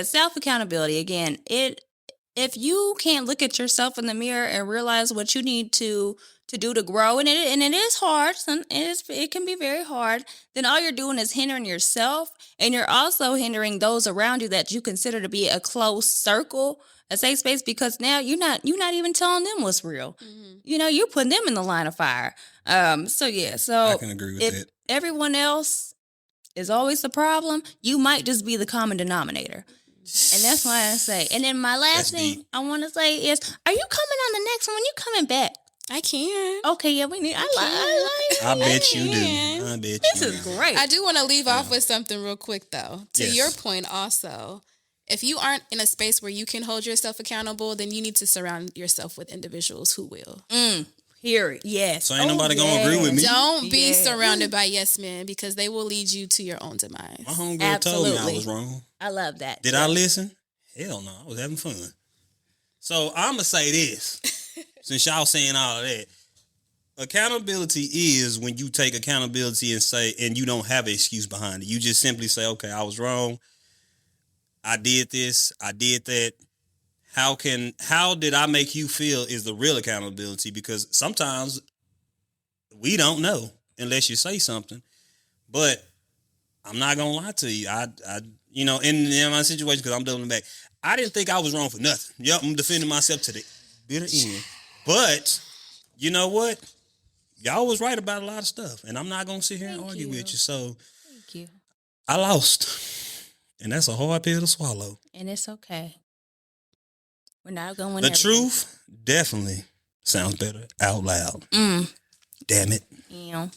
self accountability. Again, if you can't look at yourself in the mirror and realize what you need to do to grow, and it is hard, it can be very hard, then all you're doing is hindering yourself, and you're also hindering those around you that you consider to be a close circle, a safe space, because now you're not even telling them what's real. Mm-hmm. You're putting them in the line of fire. So I can agree with if that. everyone else is always the problem, you might just be the common denominator. And that's why I say. And then my last thing I want to say is, are you coming on the next one? When you coming back? I can. Okay, yeah, we need. I bet you do. can. I bet This you is do. great. I do want to leave off with something real quick, though. To Yes. your point also, if you aren't in a space where you can hold yourself accountable, then you need to surround yourself with individuals who will. Hear it. Yes. So ain't nobody gonna agree with me. Don't be Yeah. surrounded by yes men, because they will lead you to your own demise. My homegirl told me I Absolutely. was wrong. I love that. Did I listen? Hell no. I was having fun. So I'm going to say this, since y'all saying all of that. Accountability is when you take accountability and you don't have an excuse behind it. You just simply say, okay, I was wrong. I did this. I did that. How did I make you feel is the real accountability, because sometimes we don't know unless you say something. But I'm not going to lie to you. In my situation, because I'm doubling back, I didn't think I was wrong for nothing. Yep, I'm defending myself to the bitter end. But you know what? Y'all was right about a lot of stuff, and I'm not going to sit here and argue with you. So Thank you. I lost, and that's a hard pill to swallow. And it's okay. We're not going to win The everything. truth definitely sounds better out loud. Damn it. Yeah.